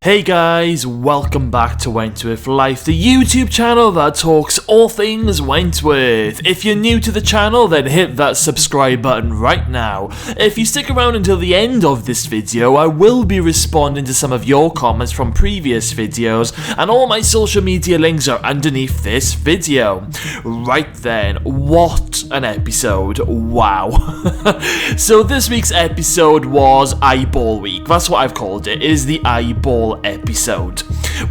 Hey guys, welcome back to Wentworth Life, the YouTube channel that talks all things Wentworth. If you're new to the channel, then hit that subscribe button right now. If you stick around until the end of this video, I will be responding to some of your comments from previous videos, and all my social media links are underneath this video. Right then, what an episode, wow. So this week's episode was Eyeball Week, that's what I've called it. It is the Eyeball episode.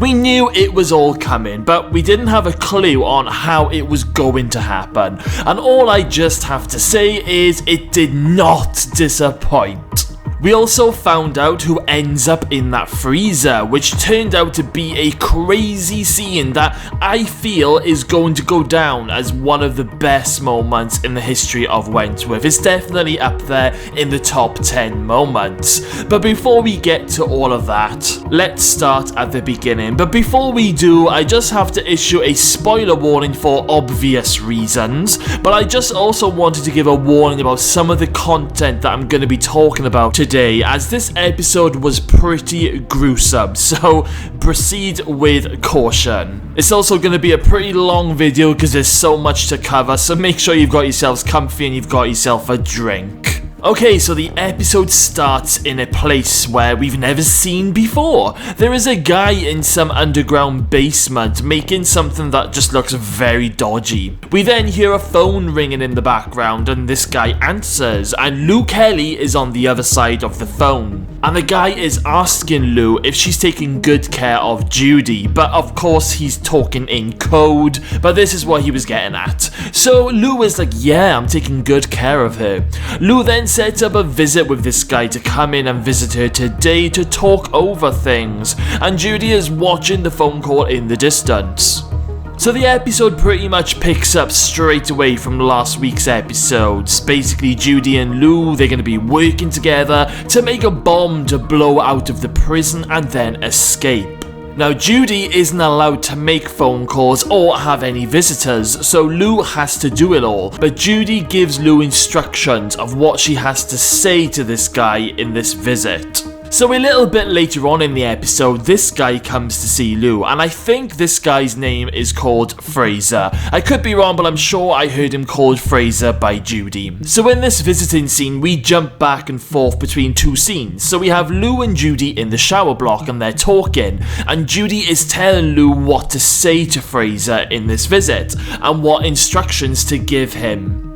We knew it was all coming, but we didn't have a clue on how it was going to happen, and all I just have to say is it did not disappoint. We also found out who ends up in that freezer, which turned out to be a crazy scene that I feel is going to go down as one of the best moments in the history of Wentworth. It's definitely up there in the top 10 moments. But before we get to all of that, let's start at the beginning. But before we do, I just have to issue a spoiler warning for obvious reasons. But I just also wanted to give a warning about some of the content that I'm going to be talking about today, as this episode was pretty gruesome, so proceed with caution. It's also going to be a pretty long video because there's so much to cover, so make sure you've got yourselves comfy and you've got yourself a drink. Okay, so the episode starts in a place where we've never seen before. There is a guy in some underground basement making something that just looks very dodgy. We then hear a phone ringing in the background and this guy answers, and Lou Kelly is on the other side of the phone. And the guy is asking Lou if she's taking good care of Judy, but of course he's talking in code, but this is what he was getting at. So Lou is like, yeah, I'm taking good care of her. Lou then sets up a visit with this guy to come in and visit her today to talk over things, and Judy is watching the phone call in the distance. So the episode pretty much picks up straight away from last week's episodes. Basically, Judy and Lou, they're going to be working together to make a bomb to blow out of the prison and then escape. Now, Judy isn't allowed to make phone calls or have any visitors, so Lou has to do it all. But Judy gives Lou instructions of what she has to say to this guy in this visit. So a little bit later on in the episode, this guy comes to see Lou, and I think this guy's name is called Fraser. I could be wrong, but I'm sure I heard him called Fraser by Judy. So in this visiting scene, we jump back and forth between two scenes. So we have Lou and Judy in the shower block and they're talking, and Judy is telling Lou what to say to Fraser in this visit, and what instructions to give him.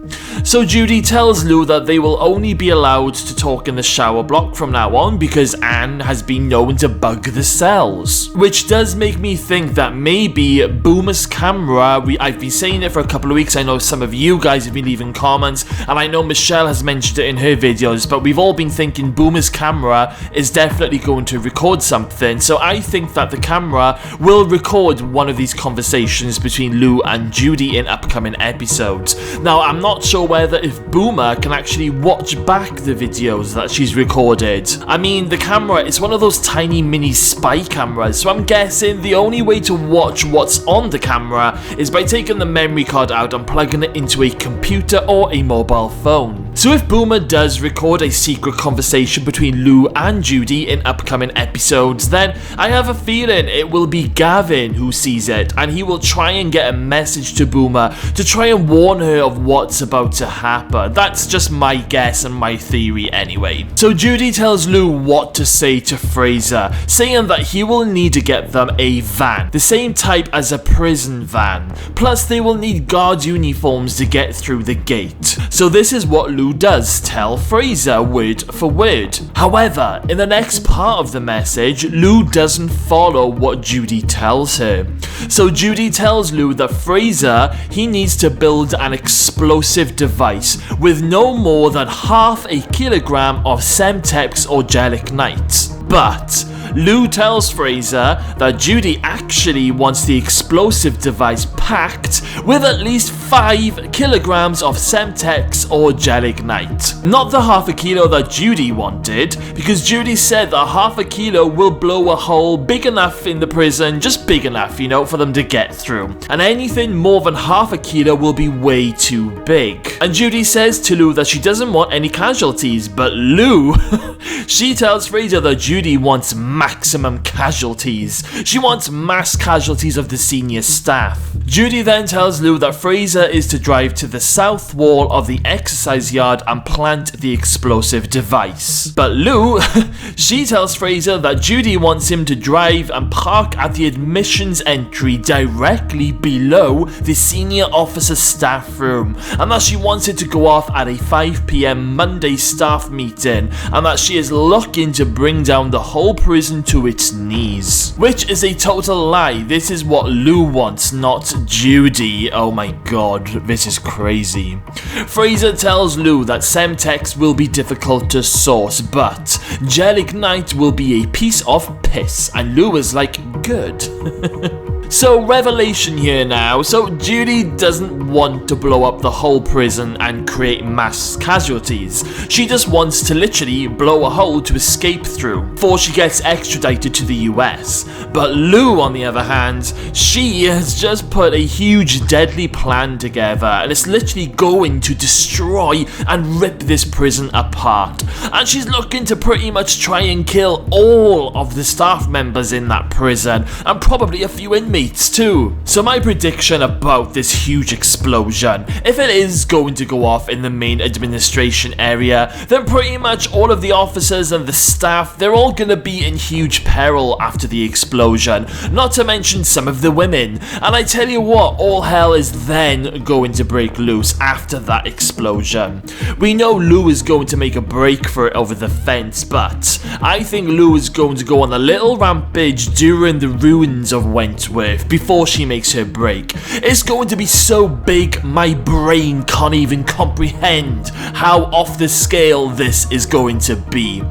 So Judy tells Lou that they will only be allowed to talk in the shower block from now on because Anne has been known to bug the cells. Which does make me think that maybe Boomer's camera, I've been saying it for a couple of weeks, I know some of you guys have been leaving comments, and I know Michelle has mentioned it in her videos, but we've all been thinking Boomer's camera is definitely going to record something, so I think that the camera will record one of these conversations between Lou and Judy in upcoming episodes. Now, I'm not sure whether if Boomer can actually watch back the videos that she's recorded. I mean, the camera is one of those tiny mini spy cameras, so I'm guessing the only way to watch what's on the camera is by taking the memory card out and plugging it into a computer or a mobile phone. So if Boomer does record a secret conversation between Lou and Judy in upcoming episodes, then I have a feeling it will be Gavin who sees it, and he will try and get a message to Boomer to try and warn her of what's about to happen. That's just my guess and my theory anyway. So Judy tells Lou what to say to Fraser, saying that he will need to get them a van, the same type as a prison van, plus they will need guard uniforms to get through the gate. So this is what Lou does tell Fraser word for word. However, in the next part of the message, Lou doesn't follow what Judy tells her. So Judy tells Lou that Fraser, he needs to build an explosive device with no more than 0.5 kilogram of Semtex or gelignite. But Lou tells Fraser that Judy actually wants the explosive device packed with at least 5 kilograms of Semtex or gelignite. Not the 0.5 kilo that Judy wanted, because Judy said that 0.5 kilo will blow a hole big enough in the prison, just big enough, you know, for them to get through. And anything more than 0.5 kilo will be way too big. And Judy says to Lou that she doesn't want any casualties, but Lou, she tells Fraser that Judy wants massive maximum casualties. She wants mass casualties of the senior staff. Judy then tells Lou that Fraser is to drive to the south wall of the exercise yard and plant the explosive device. But Lou, she tells Fraser that Judy wants him to drive and park at the admissions entry directly below the senior officer staff room, and that she wants it to go off at a 5 PM Monday staff meeting, and that she is looking to bring down the whole prison to its knees. Which is a total lie. This is what Lou wants, not Judy. Oh my god, this is crazy. Fraser tells Lou that Semtex will be difficult to source, but Gel Ignite will be a piece of piss, and Lou is like, good. So, revelation here now. So, Judy doesn't want to blow up the whole prison and create mass casualties. She just wants to literally blow a hole to escape through before she gets extradited to the US. But Lou, on the other hand, she has just put a huge deadly plan together, and it's literally going to destroy and rip this prison apart. And she's looking to pretty much try and kill all of the staff members in that prison, and probably a few inmates too. So my prediction about this huge explosion, if it is going to go off in the main administration area, then pretty much all of the officers and the staff, they're all gonna be in huge peril after the explosion, not to mention some of the women. And I tell you what, all hell is then going to break loose after that explosion. We know Lou is going to make a break for it over the fence, but I think Lou is going to go on a little rampage during the ruins of Wentworth before she makes her break. It's going to be so big my brain can't even comprehend how off the scale this is going to be.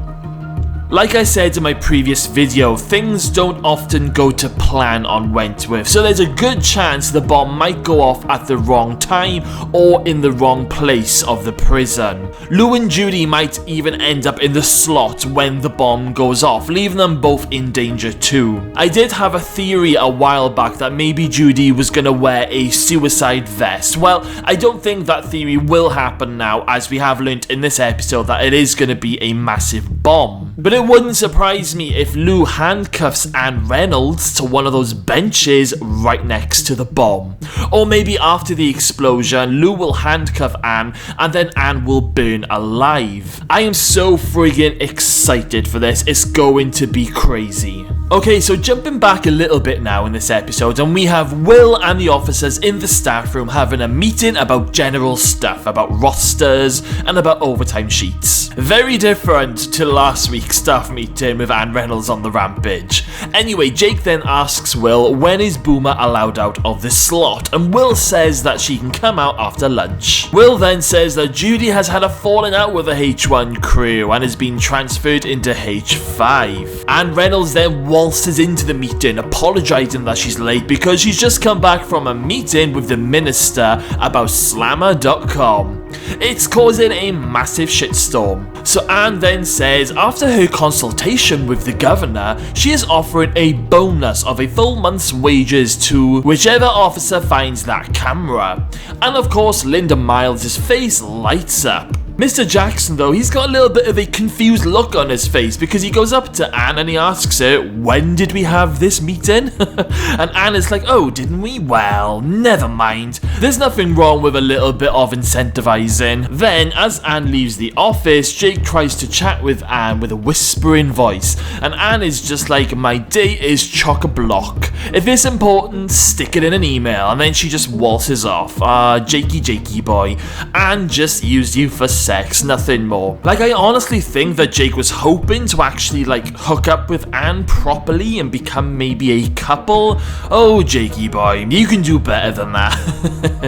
Like I said in my previous video, things don't often go to plan on Wentworth, so there's a good chance the bomb might go off at the wrong time or in the wrong place of the prison. Lou and Judy might even end up in the slot when the bomb goes off, leaving them both in danger too. I did have a theory a while back that maybe Judy was gonna wear a suicide vest. Well, I don't think that theory will happen now, as we have learnt in this episode that it is gonna be a massive bomb. But it wouldn't surprise me if Lou handcuffs Anne Reynolds to one of those benches right next to the bomb. Or maybe after the explosion, Lou will handcuff Anne and then Anne will burn alive. I am so friggin' excited for this, it's going to be crazy. Okay, so jumping back a little bit now in this episode, and we have Will and the officers in the staff room having a meeting about general stuff, about rosters and about overtime sheets. Very different to last week's staff meeting with Anne Reynolds on the rampage. Anyway, Jake then asks Will when is Boomer allowed out of the slot, and Will says that she can come out after lunch. Will then says that Judy has had a falling out with the H1 crew and has been transferred into H5. Anne Reynolds then waltzes into the meeting, apologising that she's late because she's just come back from a meeting with the minister about Slammer.com. It's causing a massive shitstorm. So Anne then says after her consultation with the governor, she is offering a bonus of a full month's wages to whichever officer finds that camera. And of course, Linda Miles' face lights up. Mr. Jackson though, he's got a little bit of a confused look on his face because he goes up to Anne and he asks her, when did we have this meeting? And Anne is like, oh, didn't we? Well, never mind. There's nothing wrong with a little bit of incentivizing. Then, as Anne leaves the office, Jake tries to chat with Anne with a whispering voice, and Anne is just like, my day is chock-a-block. If it's important, stick it in an email, and then she just waltzes off. Jakey boy. Anne just used you for sex, nothing more. Like, I honestly think that Jake was hoping to actually, like, hook up with Anne properly and become maybe a couple. Oh, Jakey boy, you can do better than that.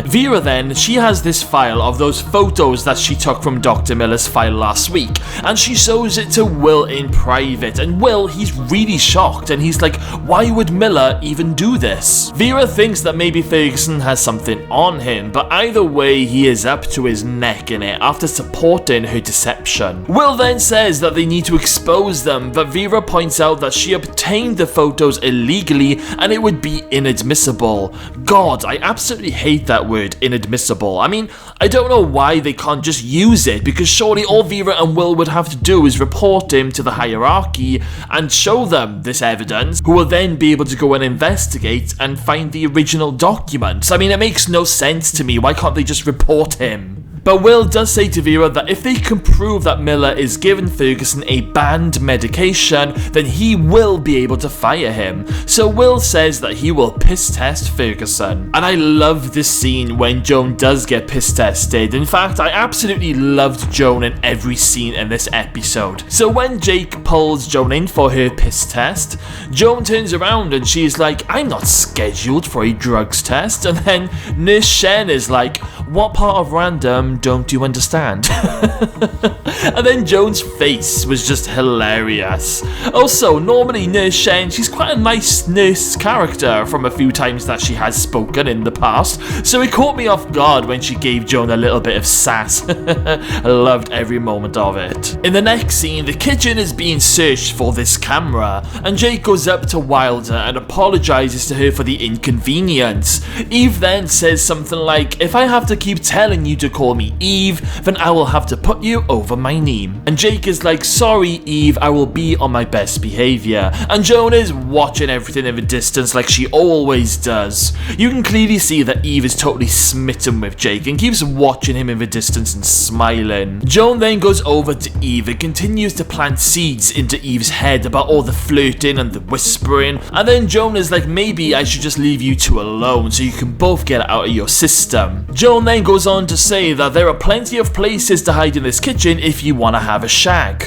Vera then, she has this file of those photos that she took from Dr. Miller's file last week, and she shows it to Will in private, and Will, he's really shocked, and he's like, why would Miller even do this? Vera thinks that maybe Ferguson has something on him, but either way, he is up to his neck in it after supporting her deception. Will then says that they need to expose them, but Vera points out that she obtained the photos illegally and it would be inadmissible. God, I absolutely hate that word, inadmissible. I mean, I don't know why they can't just use it, because surely all Vera and Will would have to do is report him to the hierarchy and show them this evidence, who will then be able to go and investigate and find the original documents. I mean, it makes no sense to me. Why can't they just report him? But Will does say to Vera that if they can prove that Miller is giving Ferguson a banned medication, then he will be able to fire him. So Will says that he will piss test Ferguson. And I love this scene when Joan does get piss tested. In fact, I absolutely loved Joan in every scene in this episode. So when Jake pulls Joan in for her piss test, Joan turns around and she's like, I'm not scheduled for a drugs test. And then Nurse Shen is like, what part of random don't you understand? And then Joan's face was just hilarious. Also, normally Nurse Shen, she's quite a nice nurse character from a few times that she has spoken in the past, so it caught me off guard when she gave Joan a little bit of sass. I loved every moment of it. In the next scene, the kitchen is being searched for this camera, and Jake goes up to Wilder and apologizes to her for the inconvenience. Eve then says something like, if I have to keep telling you to call me Eve, then I will have to put you over my knee. And Jake is like, sorry Eve, I will be on my best behaviour. And Joan is watching everything in the distance like she always does. You can clearly see that Eve is totally smitten with Jake and keeps watching him in the distance and smiling. Joan then goes over to Eve and continues to plant seeds into Eve's head about all the flirting and the whispering, and then Joan is like, maybe I should just leave you two alone so you can both get it out of your system. Joan then goes on to say that there are plenty of places to hide in this kitchen if you want to have a shag.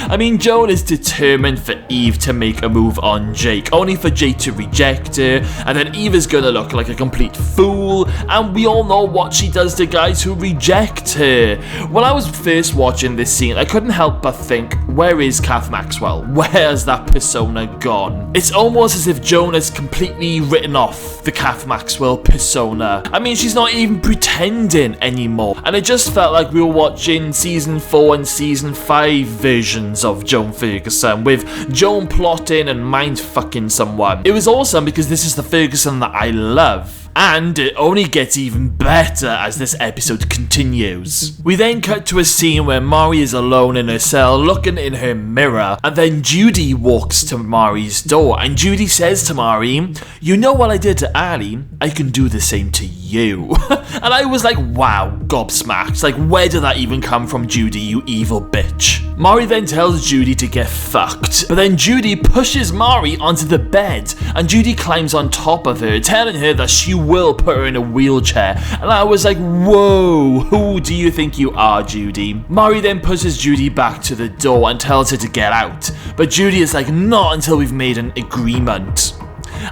I mean, Joan is determined for Eve to make a move on Jake, only for Jake to reject her, and then Eve is gonna look like a complete fool, and we all know what she does to guys who reject her. When I was first watching this scene, I couldn't help but think, where is Kath Maxwell? Where's that persona gone? It's almost as if Joan has completely written off the Kath Maxwell persona. I mean, she's not even pretending anymore, and it just felt like we were watching season 4 and season 5 versions of Joan Ferguson, with Joan plotting and mind-fucking someone. It was awesome because this is the Ferguson that I love. And it only gets even better as this episode continues. We then cut to a scene where Mari is alone in her cell looking in her mirror, and then Judy walks to Mari's door, and Judy says to Mari, you know what I did to Ali? I can do the same to you. And I was like, wow, gobsmacked. Like, where did that even come from, Judy, you evil bitch? Mari then tells Judy to get fucked, but then Judy pushes Mari onto the bed, and Judy climbs on top of her, telling her that she will put her in a wheelchair. And I was like, whoa, who do you think you are, Judy? Mari then pushes Judy back to the door and tells her to get out, but Judy is like, not until we've made an agreement.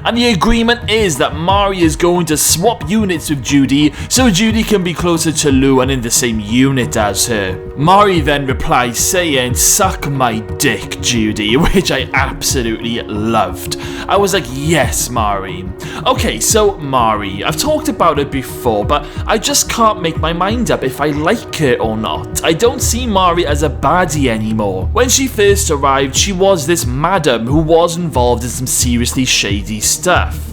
And the agreement is that Mari is going to swap units with Judy so Judy can be closer to Lou and in the same unit as her. Mari then replies saying, suck my dick, Judy, which I absolutely loved. I was like, yes, Mari. Okay, so Mari, I've talked about it before, but I just can't make my mind up if I like her or not. I don't see Mari as a baddie anymore. When she first arrived, she was this madam who was involved in some seriously shady stuff.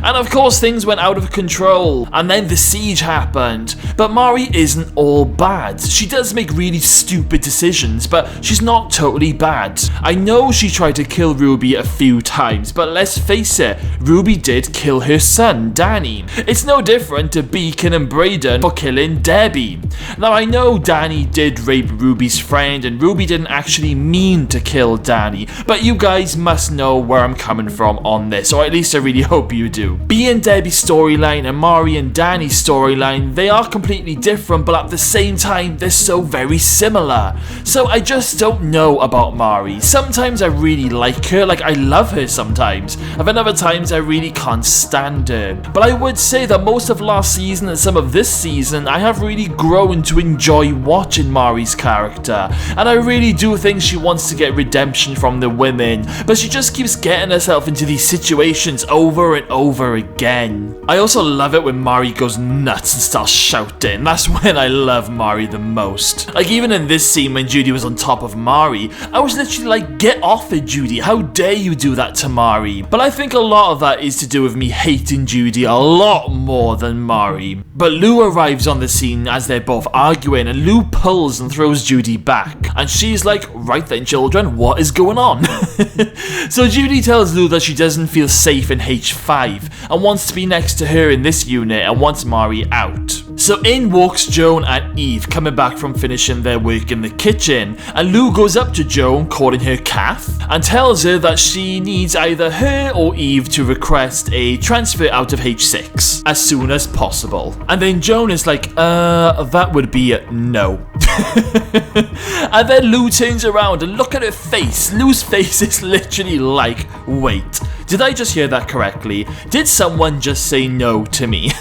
And of course things went out of control, and then the siege happened. But Mari isn't all bad. She does make really stupid decisions, but she's not totally bad. I know she tried to kill Ruby a few times, but let's face it, Ruby did kill her son, Danny. It's no different to Beacon and Brayden for killing Debbie. Now I know Danny did rape Ruby's friend, and Ruby didn't actually mean to kill Danny, but you guys must know where I'm coming from on this, or at least I really hope you do. Bea and Debbie's storyline and Mari and Danny's storyline, they are completely different, but at the same time, they're so very similar. So I just don't know about Mari. Sometimes I really like her, like I love her sometimes, and then other times I really can't stand her. But I would say that most of last season and some of this season, I have really grown to enjoy watching Mari's character, and I really do think she wants to get redemption from the women, but she just keeps getting herself into these situations over and over over again. I also love it when Mari goes nuts and starts shouting. That's when I love Mari the most. Like, even in this scene when Judy was on top of Mari, I was literally like, get off it, Judy. How dare you do that to Mari? But I think a lot of that is to do with me hating Judy a lot more than Mari. But Lou arrives on the scene as they're both arguing, and Lou pulls and throws Judy back. And she's like, right then, children, what is going on? So Judy tells Lou that she doesn't feel safe in H5 and wants to be next to her in this unit and wants Mari out. So in walks Joan and Eve, coming back from finishing their work in the kitchen, and Lou goes up to Joan, calling her Kath, and tells her that she needs either her or Eve to request a transfer out of H6 as soon as possible. And then Joan is like, that would be a no. And then Lou turns around and look at her face. Lou's face is literally like, wait, did I just hear that correctly? Did someone just say no to me?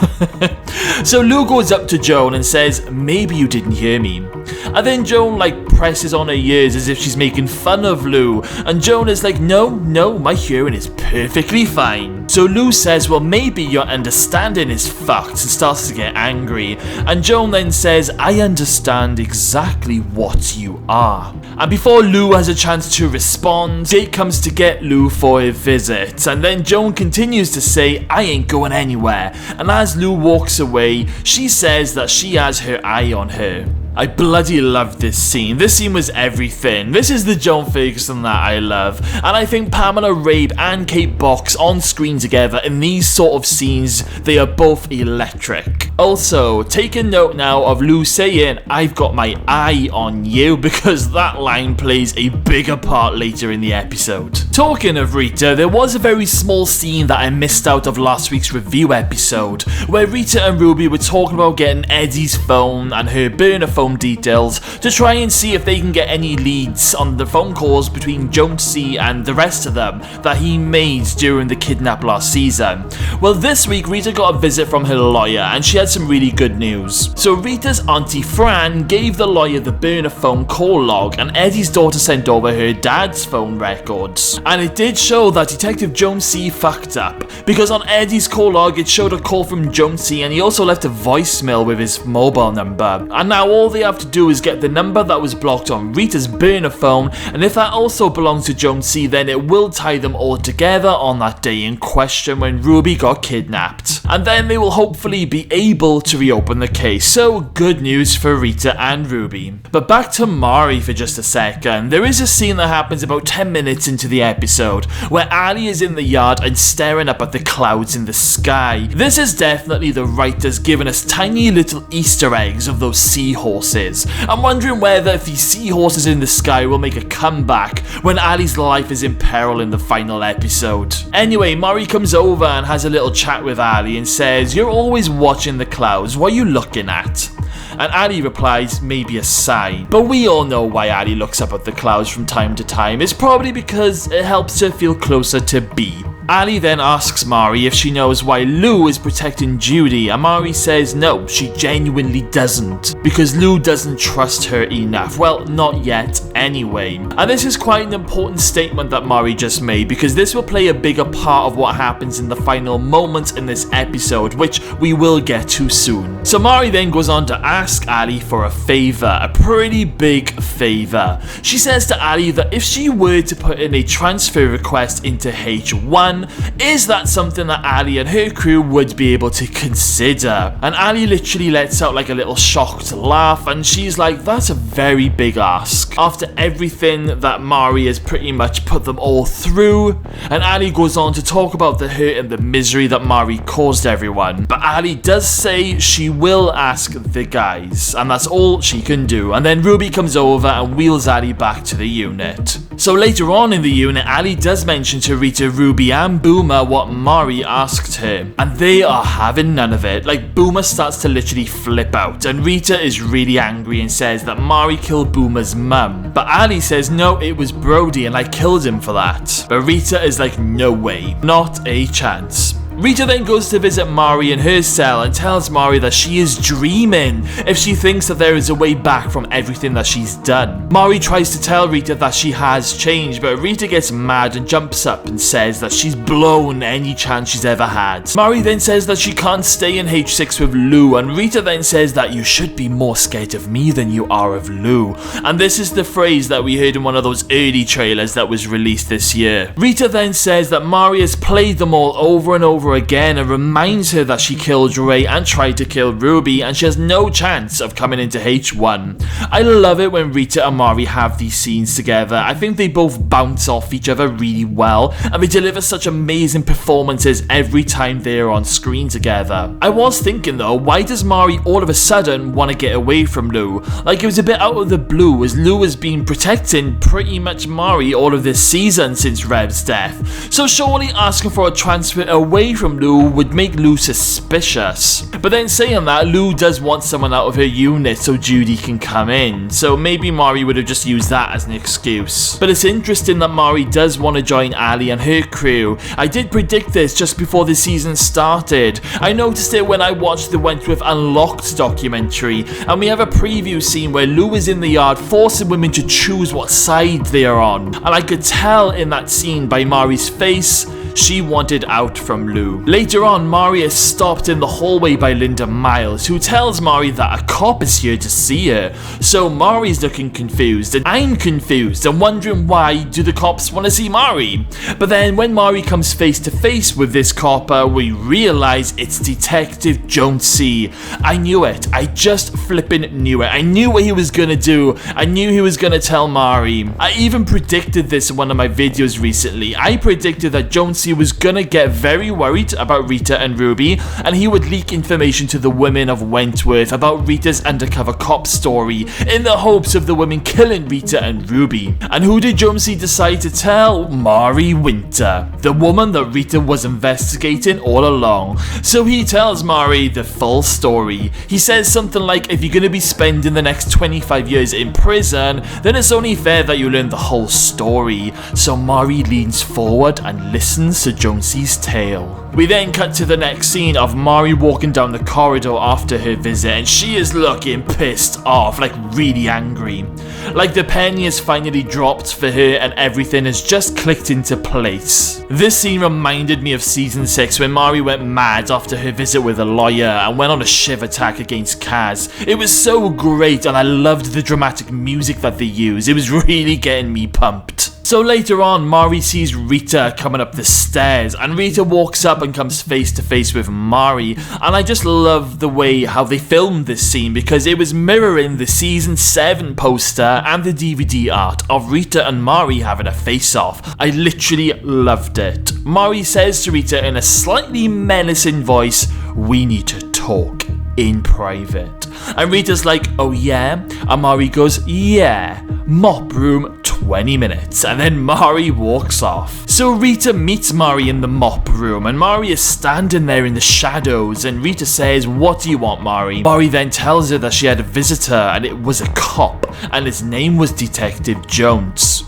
So Lou goes up to Joan and says, maybe you didn't hear me. And then Joan like presses on her ears as if she's making fun of Lou. And Joan is like, no, my hearing is perfectly fine. So Lou says, well, maybe your understanding is fucked, and starts to get angry. And Joan then says, I understand exactly what you are. And before Lou has a chance to respond, Jake comes to get Lou for a visit. And then Joan continues to say, I ain't going anywhere. And as Lou walks away, she says that she has her eye on her. I bloody loved this scene. This scene was everything. This is the Joan Ferguson that I love. And I think Pamela Rabe and Kate Box on screen together in these sort of scenes, they are both electric. Also, take a note now of Lou saying, I've got my eye on you, because that line plays a bigger part later in the episode. Talking of Rita, there was a very small scene that I missed out of last week's review episode, where Rita and Ruby were talking about getting Eddie's phone and her burner phone details to try and see if they can get any leads on the phone calls between Jonesy and the rest of them that he made during the kidnap last season. Well, this week Rita got a visit from her lawyer and she had some really good news. So Rita's auntie Fran gave the lawyer the burner phone call log, and Eddie's daughter sent over her dad's phone records. And it did show that Detective Jonesy fucked up, because on Eddie's call log it showed a call from Jonesy, and he also left a voicemail with his mobile number. And now all they have to do is get the number that was blocked on Rita's burner phone, and if that also belongs to Jonesy, then it will tie them all together on that day in question when Ruby got kidnapped. And then they will hopefully be able to reopen the case. So good news for Rita and Ruby. But back to Mari for just a second. There is a scene that happens about 10 minutes into the episode where Ali is in the yard and staring up at the clouds in the sky. This is definitely the writers giving us tiny little Easter eggs of those seahorses. I'm wondering whether these seahorses in the sky will make a comeback when Ali's life is in peril in the final episode. Anyway, Mari comes over and has a little chat with Ali and says, you're always watching the clouds, what are you looking at? And Ali replies, maybe a sign. But we all know why Ali looks up at the clouds from time to time. It's probably because it helps her feel closer to B. Ali then asks Mari if she knows why Lou is protecting Judy, and Mari says no, she genuinely doesn't, because Lou doesn't trust her enough. Well, not yet anyway. And this is quite an important statement that Mari just made, because this will play a bigger part of what happens in the final moments in this episode, which we will get to soon. So Mari then goes on to ask Ali for a favour, a pretty big favour. She says to Ali that if she were to put in a transfer request into H1, is that something that Ali and her crew would be able to consider? And Ali literally lets out like a little shocked laugh, and she's like, that's a very big ask after everything that Mari has pretty much put them all through. And Ali goes on to talk about the hurt and the misery that Mari caused everyone, but Ali does say she will ask the guys, and that's all she can do. And then Ruby comes over and wheels Ali back to the unit. So later on in the unit, Ali does mention to Rita, Ruby and Boomer what Mari asked her, and they are having none of it. Like, Boomer starts to literally flip out, and Rita is really angry and says that Mari killed Boomer's mum. But Ali says no, it was Brody and I killed him for that. But Rita is like, no way, not a chance. Rita then goes to visit Mari in her cell and tells Mari that she is dreaming if she thinks that there is a way back from everything that she's done. Mari tries to tell Rita that she has changed, but Rita gets mad and jumps up and says that she's blown any chance she's ever had. Mari then says that she can't stay in H6 with Lou, and Rita then says that you should be more scared of me than you are of Lou. And this is the phrase that we heard in one of those early trailers that was released this year. Rita then says that Mari has played them all over and over again and reminds her that she killed Ray and tried to kill Ruby, and she has no chance of coming into H1. I love it when Rita and Mari have these scenes together. I think they both bounce off each other really well, and they deliver such amazing performances every time they're on screen together. I was thinking though, why does Mari all of a sudden want to get away from Lou? Like, it was a bit out of the blue, as Lou has been protecting pretty much Mari all of this season since Rev's death. So surely asking for a transfer away from Lou would make Lou suspicious. But then saying that, Lou does want someone out of her unit so Judy can come in, so maybe Mari would have just used that as an excuse. But it's interesting that Mari does want to join Ali and her crew. I did predict this just before the season started. I noticed it when I watched the Wentworth Unlocked documentary, and we have a preview scene where Lou is in the yard forcing women to choose what side they are on, and I could tell in that scene by Mari's face she wanted out from Lou. Later on, Mari is stopped in the hallway by Linda Miles, who tells Mari that a cop is here to see her. So Mari's looking confused, and I'm confused and wondering why do the cops want to see Mari. But then when Mari comes face to face with this copper, we realise it's Detective Jonesy. I knew it. I just flippin' knew it. I knew what he was gonna do. I knew he was gonna tell Mari. I even predicted this in one of my videos recently. I predicted that Jonesy was gonna get very worried about Rita and Ruby, and he would leak information to the women of Wentworth about Rita's undercover cop story in the hopes of the women killing Rita and Ruby. And who did Jonesy decide to tell? Mari Winter, the woman that Rita was investigating all along. So he tells Mari the full story. He says something like, if you're gonna be spending the next 25 years in prison, then it's only fair that you learn the whole story. So Mari leans forward and listens to Jonesy's tale. We then cut to the next scene of Mari walking down the corridor after her visit, and she is looking pissed off, like really angry. Like the penny has finally dropped for her and everything has just clicked into place. This scene reminded me of season 6 when Mari went mad after her visit with a lawyer and went on a shiv attack against Kaz. It was so great, and I loved the dramatic music that they used. It was really getting me pumped. So later on, Mari sees Rita coming up the stairs, and Rita walks up and comes face to face with Mari, and I just love the way how they filmed this scene because it was mirroring the season 7 poster and the DVD art of Rita and Mari having a face-off. I literally loved it. Mari says to Rita in a slightly menacing voice, "We need to talk in private." And Rita's like, "Oh yeah?" And Mari goes, "Yeah, mop room, 20 minutes, and then Mari walks off. So Rita meets Mari in the mop room, and Mari is standing there in the shadows, and Rita says, "What do you want, Mari?" Mari then tells her that she had a visitor, and it was a cop, and his name was Detective Jones.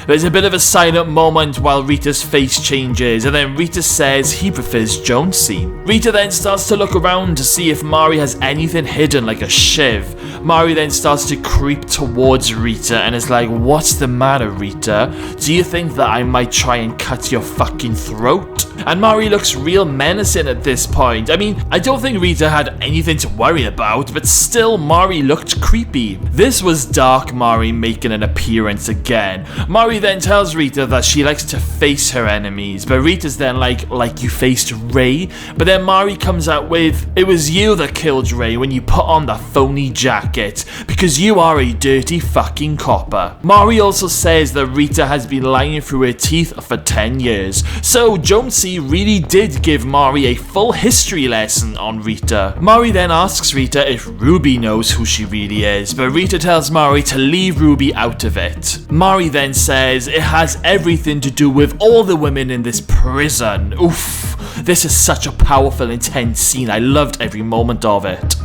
There's a bit of a silent moment while Rita's face changes, and then Rita says he prefers Jonesy. Rita then starts to look around to see if Mari has anything hidden like a shiv. Mari then starts to creep towards Rita and is like, "What's the matter, Rita? Do you think that I might try and cut your fucking throat?" And Mari looks real menacing at this point. I mean, I don't think Rita had anything to worry about, but still Mari looked creepy. This was Dark Mari making an appearance again. Mari then tells Rita that she likes to face her enemies, but Rita's then like you faced Ray? But then Mari comes out with, "It was you that killed Ray when you put on that phony jacket, because you are a dirty fucking copper." Mari also says that Rita has been lying through her teeth for 10 years. So Jonesy really did give Mari a full history lesson on Rita. Mari then asks Rita if Ruby knows who she really is, but Rita tells Mari to leave Ruby out of it. Mari then says it has everything to do with all the women in this prison. Oof, this is such a powerful, intense scene. I loved every moment of it.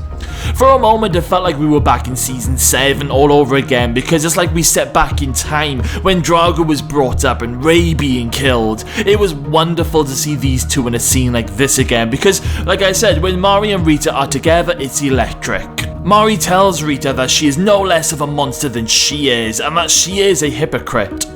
For a moment, it felt like we were back in season 7 all over again, because it's like we stepped back in time when Drago was brought up and Ray being killed. It was wonderful to see these two in a scene like this again, because, like I said, when Mari and Rita are together, it's electric. Mari tells Rita that she is no less of a monster than she is, and that she is a hypocrite.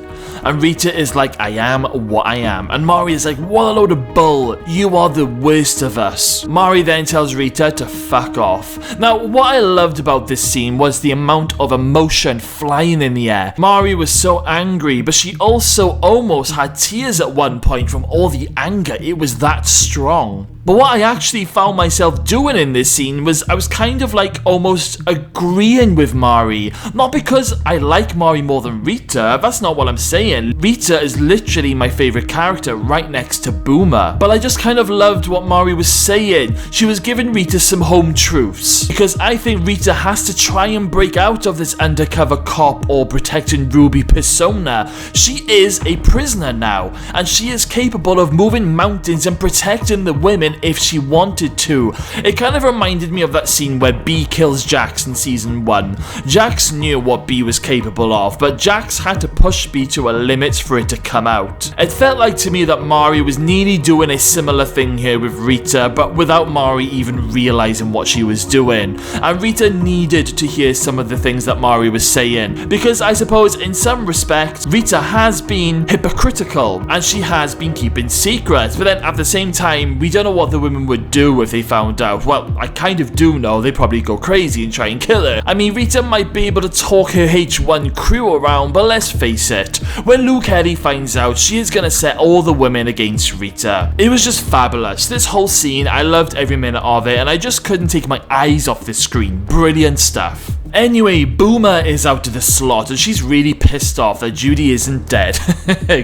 And Rita is like, I am what I am. And Mari is like, what a load of bull. You are the worst of us. Mari then tells Rita to fuck off. Now, what I loved about this scene was the amount of emotion flying in the air. Mari was so angry, but she also almost had tears at one point from all the anger. It was that strong. But what I actually found myself doing in this scene was I was kind of like almost agreeing with Mari. Not because I like Mari more than Rita, that's not what I'm saying. Rita is literally my favourite character right next to Boomer. But I just kind of loved what Mari was saying. She was giving Rita some home truths. Because I think Rita has to try and break out of this undercover cop or protecting Ruby persona. She is a prisoner now, and she is capable of moving mountains and protecting the women if she wanted to. It kind of reminded me of that scene where B kills Jax in season 1. Jax knew what B was capable of, but Jax had to push B to a limit for it to come out. It felt like to me that Mari was nearly doing a similar thing here with Rita, but without Mari even realizing what she was doing. And Rita needed to hear some of the things that Mari was saying, because I suppose in some respects Rita has been hypocritical and she has been keeping secrets, but then at the same time we don't know what the women would do if they found out. Well, I kind of do know. They'd probably go crazy and try and kill her. I mean, Rita might be able to talk her H1 crew around, but let's face it, when Luke Kelly finds out, she is going to set all the women against Rita. It was just fabulous. This whole scene, I loved every minute of it, and I just couldn't take my eyes off the screen. Brilliant stuff. Anyway, Boomer is out of the slot and she's really pissed off that Judy isn't dead.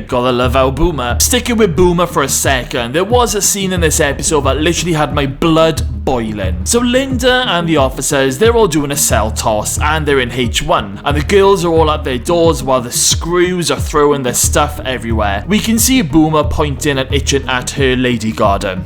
Gotta love our Boomer. Sticking with Boomer for a second, there was a scene in this episode that literally had my blood boiling. So Linda and the officers, they're all doing a cell toss and they're in H1. And the girls are all at their doors while the screws are throwing their stuff everywhere. We can see Boomer pointing and itching at her lady garden.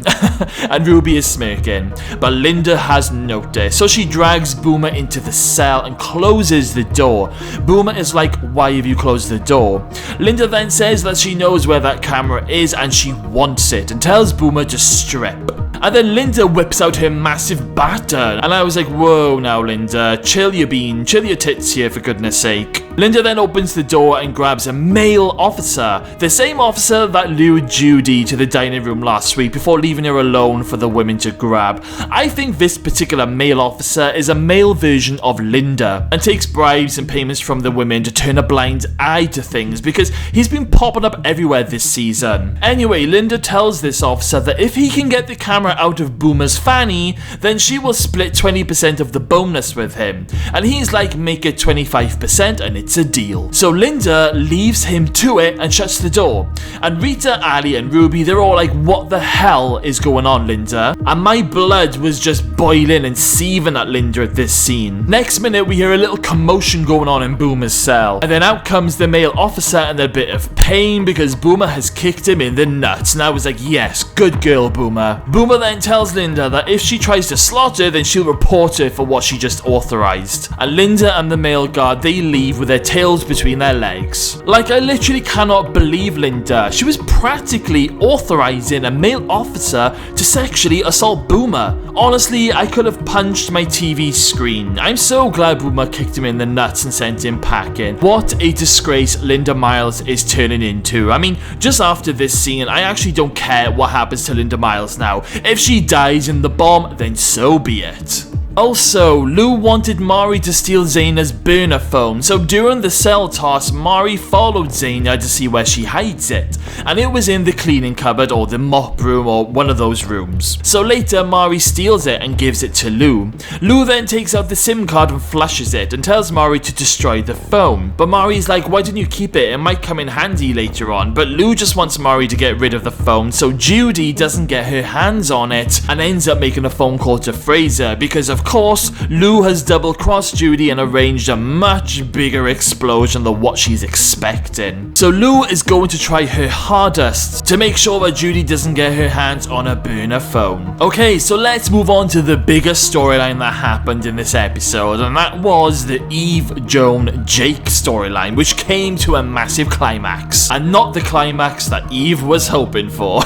And Ruby is smirking. But Linda has noticed, so she drags Boomer into the cell and closes the door. Boomer is like, why have you closed the door? Linda then says that she knows where that camera is and she wants it and tells Boomer to strip. And then Linda whips out her massive baton. And I was like, whoa now Linda, chill your bean, chill your tits here for goodness sake. Linda then opens the door and grabs a male officer. The same officer that lured Judy to the dining room last week before leaving her alone for the women to grab. I think this particular male officer is a male version of Linda and takes bribes and payments from the women to turn a blind eye to things because he's been popping up everywhere this season. Anyway, Linda tells this officer that if he can get the camera out of Boomer's fanny, then she will split 20% of the bonus with him. And he's like, make it 25% and it's a deal. So Linda leaves him to it and shuts the door. And Rita, Ali and Ruby, they're all like, what the hell is going on, Linda? And my blood was just boiling and seething at Linda at this scene. Next minute we hear a little commotion going on in Boomer's cell. And then out comes the male officer in a bit of pain because Boomer has kicked him in the nuts. And I was like, yes, good girl Boomer. Boomer then tells Linda that if she tries to slaughter, then she'll report her for what she just authorized. And Linda and the male guard, they leave with their tails between their legs. Like, I literally cannot believe Linda. She was practically authorizing a male officer to sexually assault Boomer. Honestly, I could have punched my TV screen. I'm so glad Boomer kicked him in the nuts and sent him packing. What a disgrace Linda Miles is turning into. I mean, just after this scene, I actually don't care what happens to Linda Miles now. If she dies in the bomb, then so be it. Also, Lou wanted Mari to steal Zaina's burner phone, so during the cell toss, Mari followed Zaina to see where she hides it, and it was in the cleaning cupboard or the mop room or one of those rooms. So later, Mari steals it and gives it to Lou. Lou then takes out the SIM card and flushes it and tells Mari to destroy the phone, but Mari's like, why didn't you keep it? It might come in handy later on, but Lou just wants Mari to get rid of the phone so Judy doesn't get her hands on it and ends up making a phone call to Fraser because of of course, Lou has double-crossed Judy and arranged a much bigger explosion than what she's expecting. So Lou is going to try her hardest to make sure that Judy doesn't get her hands on a burner phone. Okay, so let's move on to the biggest storyline that happened in this episode, and that was the Eve, Joan, Jake storyline, which came to a massive climax, and not the climax that Eve was hoping for.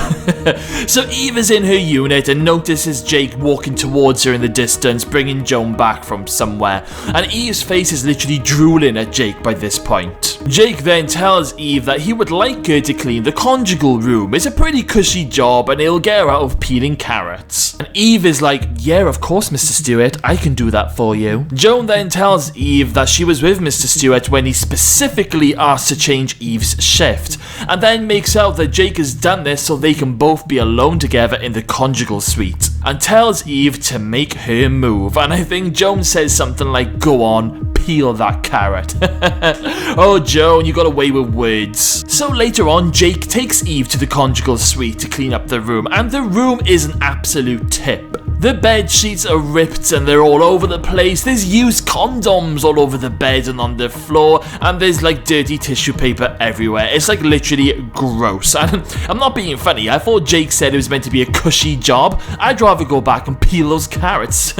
So Eve is in her unit and notices Jake walking towards her in the distance, bringing Joan back from somewhere, and Eve's face is literally drooling at Jake by this point. Jake then tells Eve that he would like her to clean the conjugal room. It's a pretty cushy job and it'll get her out of peeling carrots. And Eve is like, yeah, of course, Mr. Stewart, I can do that for you. Joan then tells Eve that she was with Mr. Stewart when he specifically asked to change Eve's shift, and then makes out that Jake has done this so they can both be alone together in the conjugal suite, and tells Eve to make her move. And I think Joan says something like, go on, peel that carrot. Oh, Joan, you got away with words. So later on, Jake takes Eve to the conjugal suite to clean up the room, and the room is an absolute tip. The bed sheets are ripped and they're all over the place. There's used condoms all over the bed and on the floor, and there's like dirty tissue paper everywhere. It's like literally gross. And I'm not being funny, I thought Jake said it was meant to be a cushy job. I'd rather go back and peel those carrots.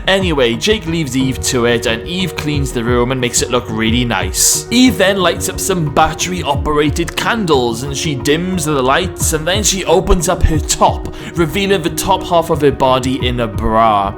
Anyway, Jake leaves Eve to it, and Eve cleans the room and makes it look really nice. Eve then lights up some battery operated candles, and she dims the lights, and then she opens up her top, revealing the top half of her body in a bra.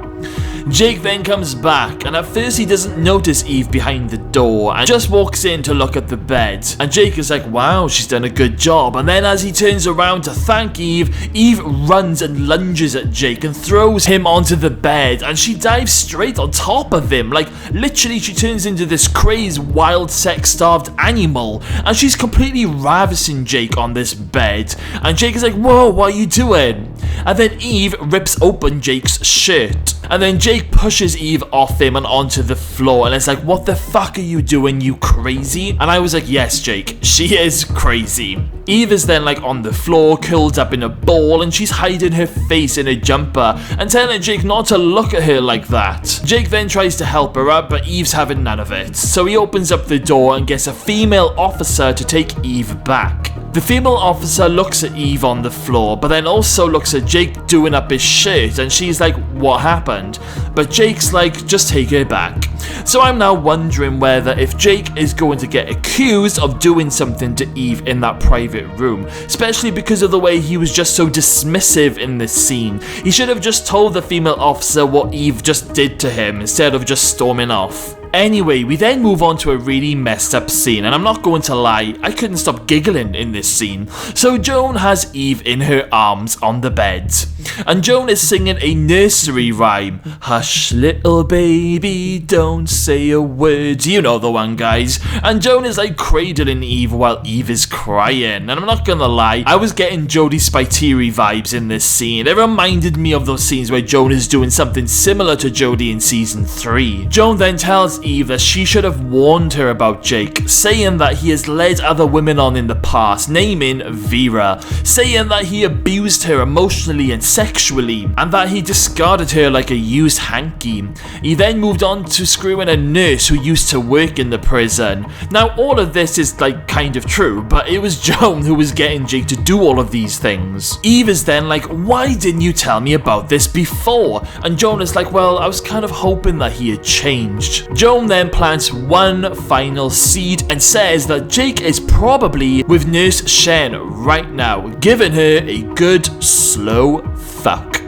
Jake then comes back, and at first he doesn't notice Eve behind the door and just walks in to look at the bed. And Jake is like, wow, she's done a good job. And then as he turns around to thank Eve, Eve runs and lunges at Jake and throws him onto the bed, and she dives straight on top of him. Like literally she turns into this crazed, wild, sex-starved animal, and she's completely ravishing Jake on this bed. And Jake is like, whoa, what are you doing? And then Eve rips open Jake's shirt, and then Jake pushes Eve off him and onto the floor, and it's like, what the fuck are you doing, you crazy? And I was like, yes, Jake, she is crazy. Eve is then like on the floor, curled up in a ball, and she's hiding her face in a jumper and telling Jake not to look at her like that. Jake then tries to help her up, but Eve's having none of it. So he opens up the door and gets a female officer to take Eve back. The female officer looks at Eve on the floor, but then also looks at Jake doing up his shirt, and she's like, what happened? But Jake's like, just take her back. So I'm now wondering whether if Jake is going to get accused of doing something to Eve in that private room, especially because of the way he was just so dismissive in this scene. He should have just told the female officer what Eve just did to him instead of just storming off. Anyway, we then move on to a really messed up scene, and I'm not going to lie, I couldn't stop giggling in this scene. So Joan has Eve in her arms on the bed, and Joan is singing a nursery rhyme. Hush little baby, don't say a word. You know the one, guys. And Joan is like cradling Eve while Eve is crying, and I'm not gonna lie, I was getting Jodie Spiteri vibes in this scene. It reminded me of those scenes where Joan is doing something similar to Jodie in season 3. Joan then tells Eve that she should have warned her about Jake, saying that he has led other women on in the past, naming Vera, saying that he abused her emotionally and sexually, and that he discarded her like a used hanky. He then moved on to screwing a nurse who used to work in the prison. Now all of this is like kind of true, but it was Joan who was getting Jake to do all of these things. Eve is then like, why didn't you tell me about this before? And Joan is like, well, I was kind of hoping that he had changed. Joan then plants one final seed and says that Jake is probably with Nurse Shen right now, giving her a good slow fuck.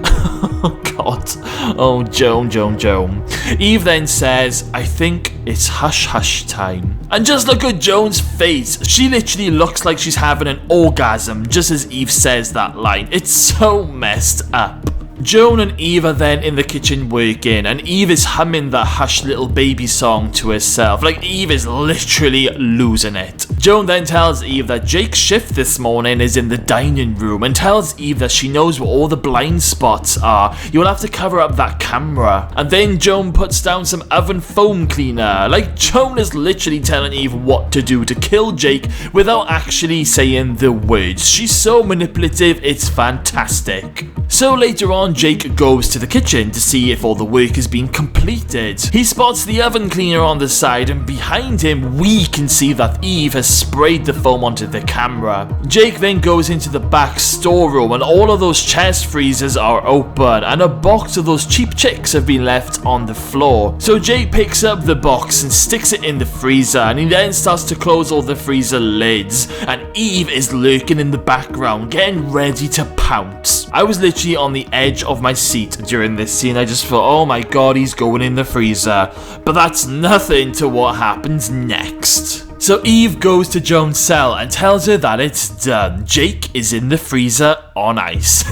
Oh god. Oh, Joan. Eve then says, I think it's hush hush time. And just look at Joan's face. She literally looks like she's having an orgasm just as Eve says that line. It's so messed up. Joan and Eve are then in the kitchen working, and Eve is humming the Hush Little Baby song to herself. Like, Eve is literally losing it. Joan then tells Eve that Jake's shift this morning is in the dining room, and tells Eve that she knows where all the blind spots are. You'll have to cover up that camera. And then Joan puts down some oven foam cleaner. Like, Joan is literally telling Eve what to do to kill Jake without actually saying the words. She's so manipulative, it's fantastic. So later on, Jake goes to the kitchen to see if all the work has been completed. He spots the oven cleaner on the side, and behind him we can see that Eve has sprayed the foam onto the camera. Jake then goes into the back storeroom, and all of those chest freezers are open, and a box of those cheap chicks have been left on the floor. So Jake picks up the box and sticks it in the freezer, and he then starts to close all the freezer lids, and Eve is lurking in the background getting ready to pounce. I was literally on the edge of my seat during this scene. I just thought, oh my god, he's going in the freezer. But that's nothing to what happens next. So Eve goes to Joan's cell and tells her that it's done. Jake is in the freezer on ice.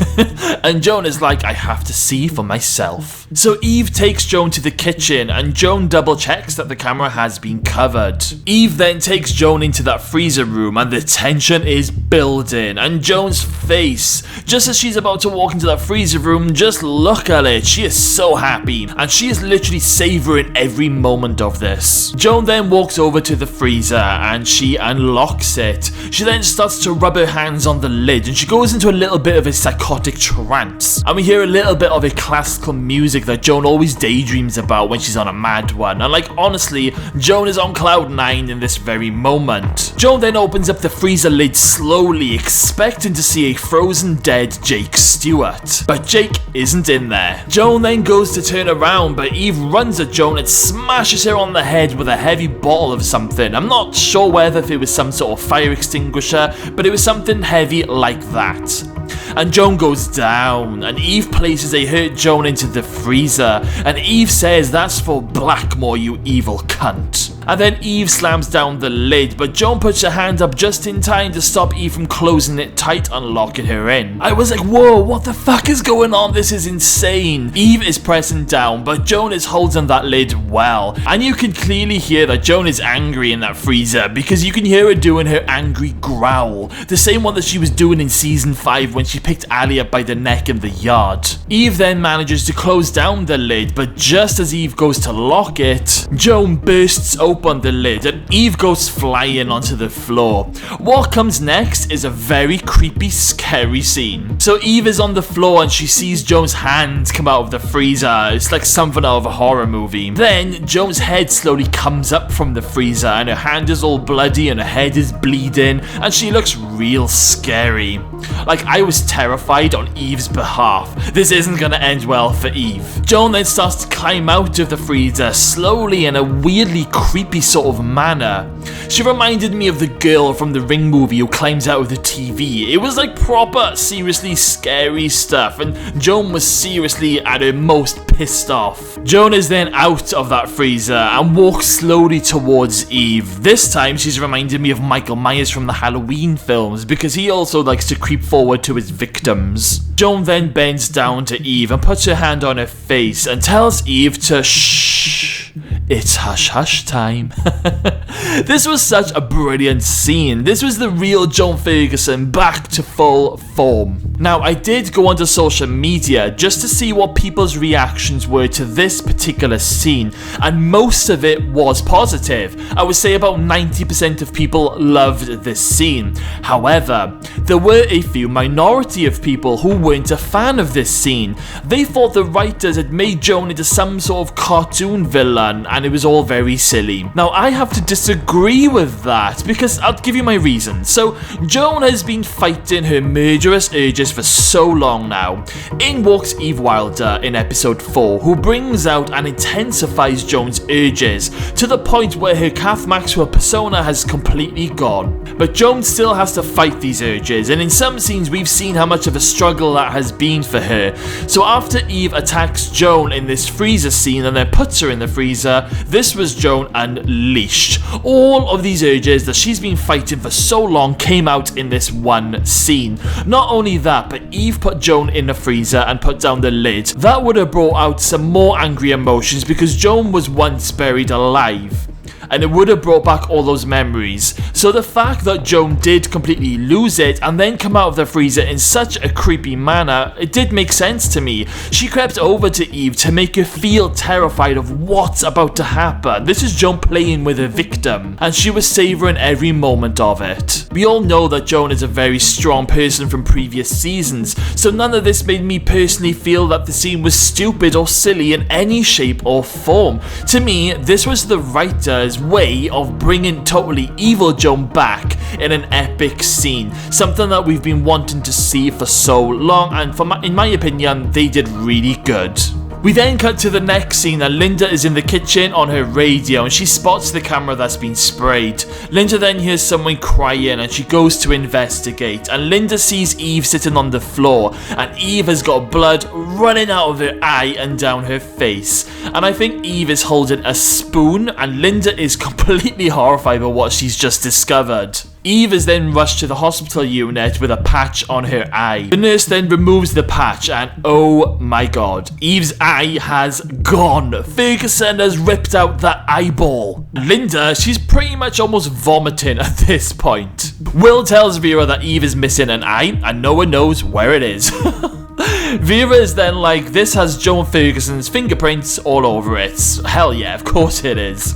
And Joan is like, I have to see for myself. So Eve takes Joan to the kitchen, and Joan double checks that the camera has been covered. Eve then takes Joan into that freezer room, and the tension is building, and Joan's face, just as she's about to walk into that freezer room, just look at it, she is so happy, and she is literally savoring every moment of this. Joan then walks over to the freezer and she unlocks it. She then starts to rub her hands on the lid, and she goes into a little bit of a psychotic trance, and we hear a little bit of a classical music that Joan always daydreams about when she's on a mad one, and like honestly, Joan is on cloud 9 in this very moment. Joan then opens up the freezer lid slowly, expecting to see a frozen dead Jake Stewart, but Jake isn't in there. Joan then goes to turn around, but Eve runs at Joan and smashes her on the head with a heavy bottle of something. I'm not sure whether if it was some sort of fire extinguisher, but it was something heavy like that. And Joan goes down, and Eve places a hurt Joan into the freezer, and Eve says, that's for Blackmore, you evil cunt. And then Eve slams down the lid, but Joan puts her hand up just in time to stop Eve from closing it tight and locking her in. I was like, whoa, what the fuck is going on? This is insane. Eve is pressing down, but Joan is holding that lid well, and you can clearly hear that Joan is angry in that freezer, because you can hear her doing her angry growl, the same one that she was doing in season 5 when she picked Ali up by the neck in the yard. Eve then manages to close down the lid, but just as Eve goes to lock it, Joan bursts open the lid and Eve goes flying onto the floor. What comes next is a very creepy, scary scene. So Eve is on the floor and she sees Joan's hands come out of the freezer. It's like something out of a horror movie. Then Joan's head slowly comes up from the freezer, and her hand is all bloody and her head is bleeding, and she looks real scary. Like, I was terrified on Eve's behalf. This isn't gonna end well for Eve. Joan then starts to climb out of the freezer slowly in a weirdly creepy sort of manner. She reminded me of the girl from the Ring movie who climbs out of the TV. It was like proper, seriously scary stuff, and Joan was seriously at her most pissed off. Joan is then out of that freezer and walks slowly towards Eve. This time she's reminded me of Michael Myers from the Halloween films, because he also likes to creep forward to his victims. Joan then bends down to Eve and puts her hand on her face and tells Eve to shh. It's hush hush time. This was such a brilliant scene. This was the real Joan Ferguson back to full form. Now, I did go onto social media just to see what people's reactions were to this particular scene, and most of it was positive. I would say about 90% of people loved this scene. However, there were a few minority of people who weren't a fan of this scene. They thought the writers had made Joan into some sort of cartoon villain, and it was all very silly. Now, I have to disagree with that, because I'll give you my reasons. So, Joan has been fighting her murderous urges for so long now. In walks Eve Wilder in episode 4, who brings out and intensifies Joan's urges to the point where her Kath Maxwell persona has completely gone. But Joan still has to fight these urges, and in some scenes we've seen how much of a struggle that has been for her. So after Eve attacks Joan in this freezer scene and then puts her in the freezer, this was Joan unleashed. All of these urges that she's been fighting for so long came out in this one scene. Not only that, but Eve put Joan in the freezer and put down the lid. That would have brought out some more angry emotions, because Joan was once buried alive. and it would have brought back all those memories. So the fact that Joan did completely lose it and then come out of the freezer in such a creepy manner, it did make sense to me. She crept over to Eve to make her feel terrified of what's about to happen. This is Joan playing with a victim, and she was savouring every moment of it. We all know that Joan is a very strong person from previous seasons, so none of this made me personally feel that the scene was stupid or silly in any shape or form. To me, this was the writer's way of bringing totally evil Joan back in an epic scene, something that we've been wanting to see for so long, and in my opinion, they did really good. We then cut to the next scene, and Linda is in the kitchen on her radio and she spots the camera that's been sprayed. Linda then hears someone crying and she goes to investigate, and Linda sees Eve sitting on the floor, and Eve has got blood running out of her eye and down her face. And I think Eve is holding a spoon, and Linda is completely horrified by what she's just discovered. Eve is then rushed to the hospital unit with a patch on her eye. The nurse then removes the patch, and oh my god, Eve's eye has gone. Ferguson has ripped out that eyeball. Linda, she's pretty much almost vomiting at this point. Will tells Vera that Eve is missing an eye, and no one knows where it is. Vera is then like, this has Joan Ferguson's fingerprints all over it. Hell yeah, of course it is.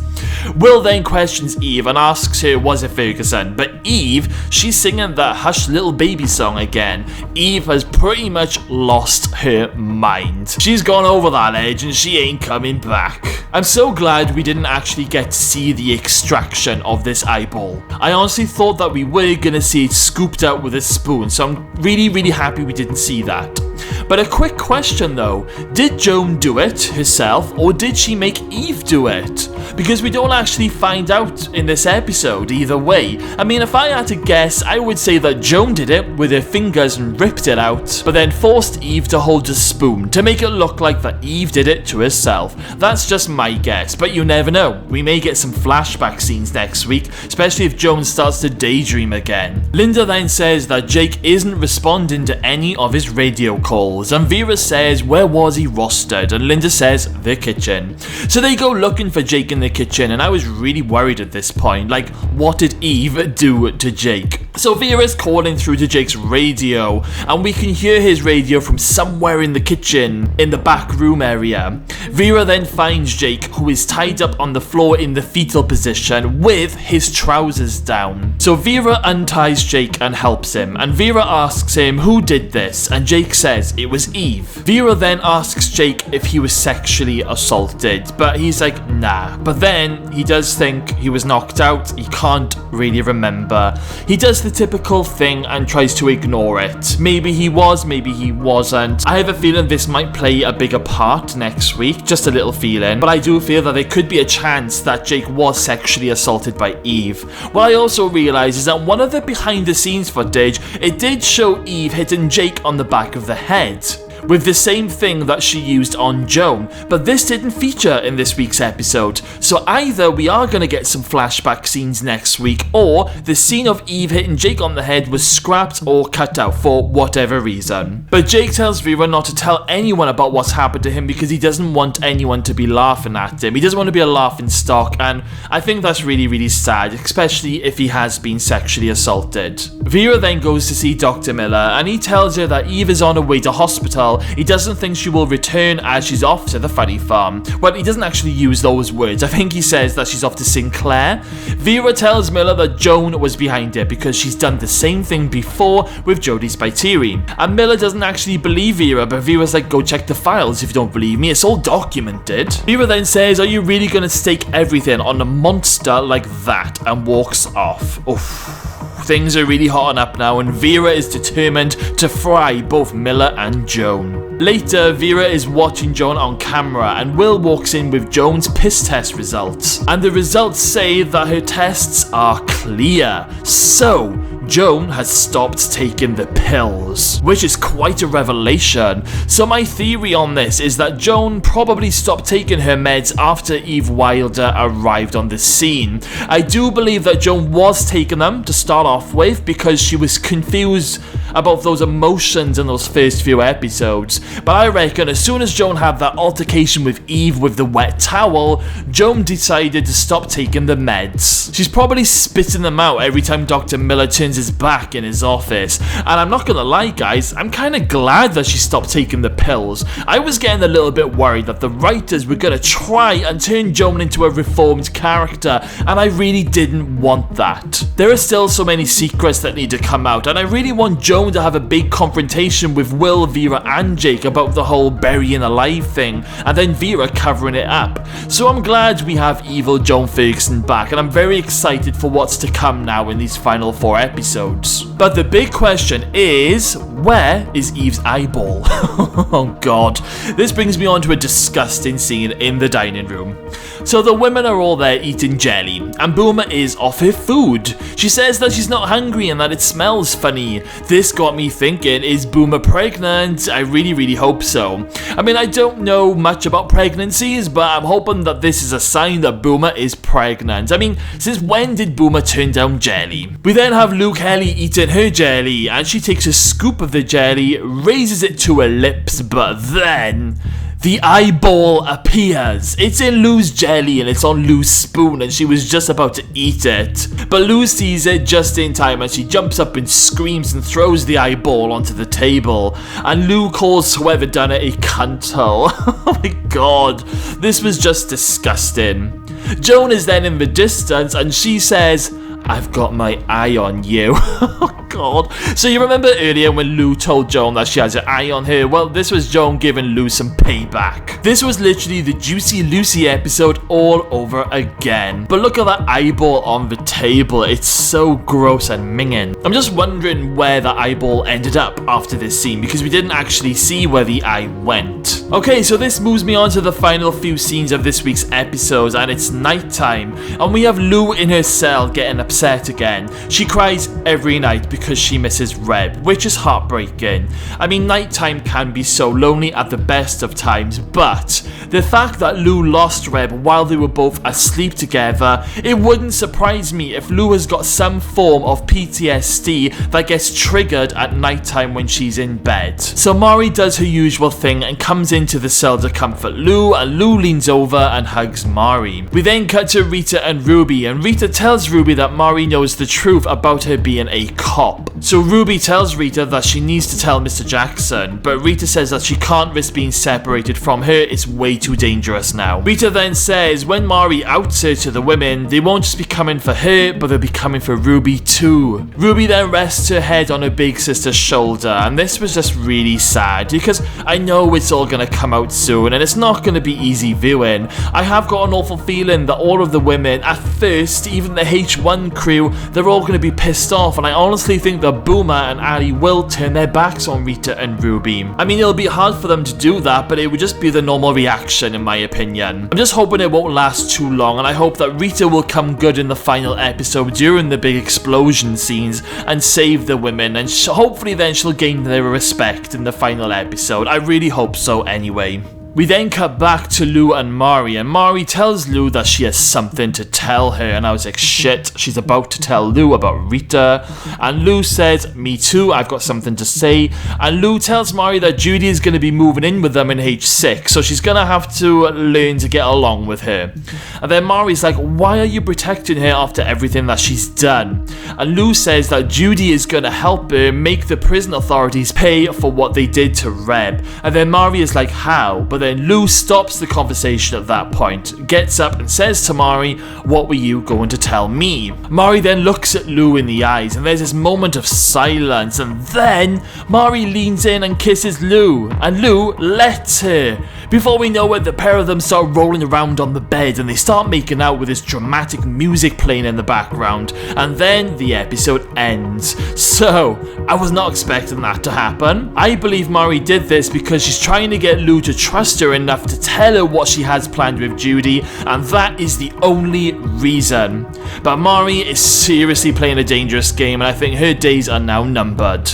Will then questions Eve and asks her, was it Ferguson? But Eve, she's singing that Hush Little Baby song again. Eve has pretty much lost her mind. She's gone over that edge and she ain't coming back. I'm so glad we didn't actually get to see the extraction of this eyeball. I honestly thought that we were gonna see it scooped out with a spoon, so I'm really happy we didn't see that. But a quick question though, did Joan do it herself, or did she make Eve do it? Because we don't actually find out in this episode either way. I mean, if I had to guess, I would say that Joan did it with her fingers and ripped it out, but then forced Eve to hold a spoon to make it look like that Eve did it to herself. That's just my guess, but you never know. We may get some flashback scenes next week, especially if Joan starts to daydream again. Linda then says that Jake isn't responding to any of his radio calls, and Vera says, where was he rostered? And Linda says, the kitchen. So they go looking for Jake in the kitchen, and I was really worried at this point, like, what did Eve do to Jake? So Vera's calling through to Jake's radio, and we can hear his radio from somewhere in the kitchen, in the back room area. Vera then finds Jake, who is tied up on the floor in the fetal position with his trousers down. So Vera unties Jake and helps him, and Vera asks him who did this, and Jake says it was Eve. Vera then asks Jake if he was sexually assaulted, but he's like, nah. But then he does think he was knocked out, he can't really remember. He does the typical thing and tries to ignore it. Maybe he was, maybe he wasn't. I have a feeling this might play a bigger part next week, just a little feeling, but I do feel that there could be a chance that Jake was sexually assaulted by Eve. What I also realise is that one of the behind the scenes footage, it did show Eve hitting Jake on the back of the head with the same thing that she used on Joan, but this didn't feature in this week's episode. So either we are going to get some flashback scenes next week, or the scene of Eve hitting Jake on the head was scrapped or cut out for whatever reason. But Jake tells Vera not to tell anyone about what's happened to him because he doesn't want anyone to be laughing at him. He doesn't want to be a laughing stock, and I think that's really sad, especially if he has been sexually assaulted. Vera then goes to see Dr. Miller, and he tells her that Eve is on her way to hospital. He doesn't think she will return as she's off to the funny farm. Well, he doesn't actually use those words. I think he says that she's off to Sinclair. Vera tells Miller that Joan was behind it because she's done the same thing before with Jodie Spiteri. And Miller doesn't actually believe Vera, but Vera's like, go check the files if you don't believe me. It's all documented. Vera then says, are you really going to stake everything on a monster like that? And walks off. Oof. Things are really hotting up now, and Vera is determined to fry both Miller and Joan. Later, Vera is watching Joan on camera, and Will walks in with Joan's piss test results. And the results say that her tests are clear. So, Joan has stopped taking the pills, which is quite a revelation. So my theory on this is that Joan probably stopped taking her meds after Eve Wilder arrived on the scene. I do believe that Joan was taking them to start off with because she was confused about those emotions in those first few episodes, but I reckon as soon as Joan had that altercation with Eve with the wet towel, Joan decided to stop taking the meds. She's probably spitting them out every time Dr. Miller turns his back in his office, and I'm not gonna lie guys, I'm kinda glad that she stopped taking the pills. I was getting a little bit worried that the writers were gonna try and turn Joan into a reformed character, and I really didn't want that. There are still so many secrets that need to come out, and I really want Joan to have a big confrontation with Will, Vera and Jake about the whole burying alive thing, and then Vera covering it up. So I'm glad we have evil Joan Ferguson back, and I'm very excited for what's to come now in these final 4 episodes. But the big question is, where is Eve's eyeball? Oh god. This brings me on to a disgusting scene in the dining room. So the women are all there eating jelly, and Boomer is off her food. She says that she's not hungry and that it smells funny. This got me thinking, is Boomer pregnant? I really hope so. I mean, I don't know much about pregnancies, but I'm hoping that this is a sign that Boomer is pregnant. I mean, since when did Boomer turn down jelly? We then have Luke Helly eating her jelly, and she takes a scoop of the jelly, raises it to her lips, but then the eyeball appears. It's in Lou's jelly and it's on Lou's spoon, and she was just about to eat it. But Lou sees it just in time and she jumps up and screams and throws the eyeball onto the table. And Lou calls whoever done it a cunthole. Oh my god, this was just disgusting. Joan is then in the distance and she says, "I've got my eye on you." Oh god. So you remember earlier when Lou told Joan that she has an eye on her? Well, this was Joan giving Lou some payback. This was literally the Juicy Lucy episode all over again. But look at that eyeball on the table. It's so gross and minging. I'm just wondering where the eyeball ended up after this scene, because we didn't actually see where the eye went. Okay, so this moves me on to the final few scenes of this week's episodes, and it's nighttime. And we have Lou in her cell getting upset again. She cries every night because she misses Reb, which is heartbreaking. I mean, nighttime can be so lonely at the best of times, but the fact that Lou lost Reb while they were both asleep together, it wouldn't surprise me if Lou has got some form of PTSD that gets triggered at nighttime when she's in bed. So Mari does her usual thing and comes into the cell to comfort Lou, and Lou leans over and hugs Mari. We then cut to Rita and Ruby, and Rita tells Ruby that Mari knows the truth about her being a cop. So Ruby tells Rita that she needs to tell Mr. Jackson, but Rita says that she can't risk being separated from her, it's way too dangerous now. Rita then says when Mari outs her to the women, they won't just be coming for her, but they'll be coming for Ruby too. Ruby then rests her head on her big sister's shoulder, and this was just really sad, because I know it's all gonna come out soon, and it's not gonna be easy viewing. I have got an awful feeling that all of the women, at first, even the H1 crew, they're all gonna be pissed off, and I honestly think that Boomer and Ali will turn their backs on Rita and Ruby. I mean, it'll be hard for them to do that, but it would just be the normal reaction in my opinion. I'm just hoping it won't last too long, and I hope that Rita will come good in the final episode during the big explosion scenes and save the women, and hopefully then she'll gain their respect in the final episode. I really hope so anyway. We then cut back to Lou and Mari tells Lou that she has something to tell her, and I was like, shit, she's about to tell Lou about Rita, and Lou says, me too, I've got something to say, and Lou tells Mari that Judy is going to be moving in with them in H6, so she's going to have to learn to get along with her. And then Mari's like, why are you protecting her after everything that she's done? And Lou says that Judy is going to help her make the prison authorities pay for what they did to Reb, and then Mari is like, how? But then Lou stops the conversation at that point, gets up and says to Mari, what were you going to tell me? Mari then looks at Lou in the eyes, and there's this moment of silence, and then Mari leans in and kisses Lou, and Lou lets her. Before we know it, the pair of them start rolling around on the bed, and they start making out with this dramatic music playing in the background, and then the episode ends. So, I was not expecting that to happen. I believe Mari did this because she's trying to get Lou to trust her enough to tell her what she has planned with Judy, and that is the only reason. But Mari is seriously playing a dangerous game, and I think her days are now numbered.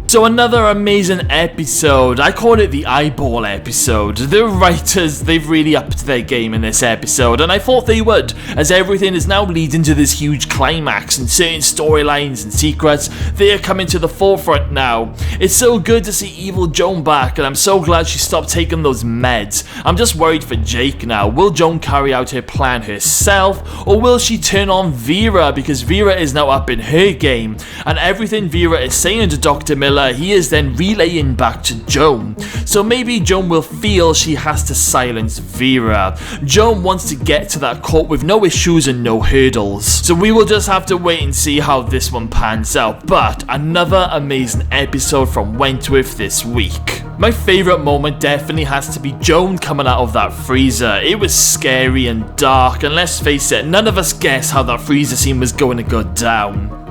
So another amazing episode. I call it the eyeball episode. The writers, they've really upped their game in this episode, and I thought they would, as everything is now leading to this huge climax, and certain storylines and secrets, they are coming to the forefront now. It's so good to see evil Joan back, and I'm so glad she stopped taking those meds. I'm just worried for Jake now. Will Joan carry out her plan herself, or will she turn on Vera, because Vera is now up in her game, and everything Vera is saying to Dr. Miller, he is then relaying back to Joan. So maybe Joan will feel she has to silence Vera. Joan wants to get to that court with no issues and no hurdles. So we will just have to wait and see how this one pans out. But another amazing episode from Wentworth this week. My favourite moment definitely has to be Joan coming out of that freezer. It was scary and dark, and let's face it, none of us guessed how that freezer scene was going to go down.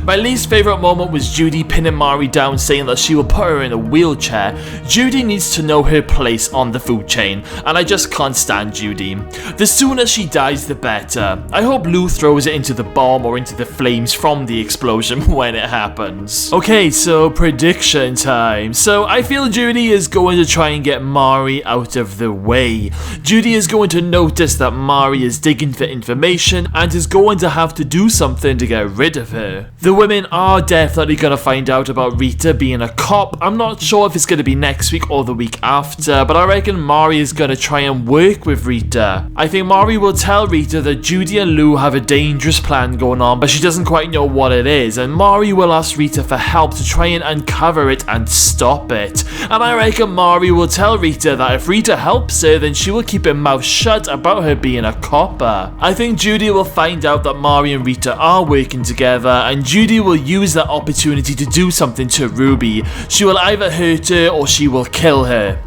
My least favourite moment was Judy pinning Mari down, saying that she will put her in a wheelchair. Judy needs to know her place on the food chain, and I just can't stand Judy. The sooner she dies, the better. I hope Lou throws it into the bomb or into the flames from the explosion when it happens. Okay, so prediction time. So I feel Judy is going to try and get Mari out of the way. Judy is going to notice that Mari is digging for information and is going to have to do something to get rid of her. The women are definitely going to find out about Rita being a cop. I'm not sure if it's going to be next week or the week after, but I reckon Mari is going to try and work with Rita. I think Mari will tell Rita that Judy and Lou have a dangerous plan going on, but she doesn't quite know what it is, and Mari will ask Rita for help to try and uncover it and stop it. And I reckon Mari will tell Rita that if Rita helps her, then she will keep her mouth shut about her being a copper. I think Judy will find out that Mari and Rita are working together, and Judy will use that opportunity to do something to Ruby. She will either hurt her or she will kill her.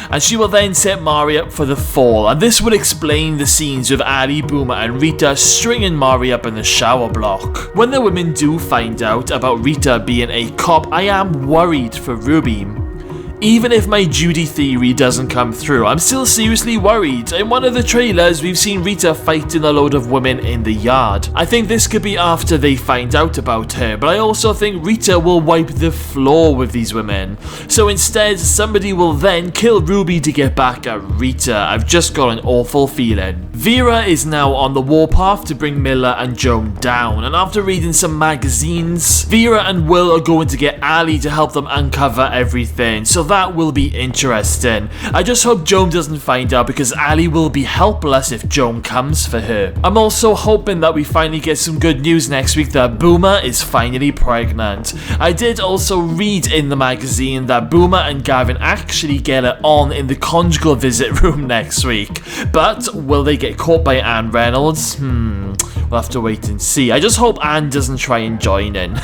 And she will then set Mari up for the fall, and this would explain the scenes with Ali, Boomer and Rita stringing Mari up in the shower block. When the women do find out about Rita being a cop, I am worried for Ruby. Even if my Judy theory doesn't come through, I'm still seriously worried. In one of the trailers, we've seen Rita fighting a load of women in the yard. I think this could be after they find out about her, but I also think Rita will wipe the floor with these women. So instead, somebody will then kill Ruby to get back at Rita. I've just got an awful feeling. Vera is now on the warpath to bring Miller and Joan down, and after reading some magazines, Vera and Will are going to get Ali to help them uncover everything. So that will be interesting. I just hope Joan doesn't find out, because Ali will be helpless if Joan comes for her. I'm also hoping that we finally get some good news next week that Boomer is finally pregnant. I did also read in the magazine that Boomer and Gavin actually get it on in the conjugal visit room next week. But will they get caught by Anne Reynolds? We'll have to wait and see. I just hope Anne doesn't try and join in.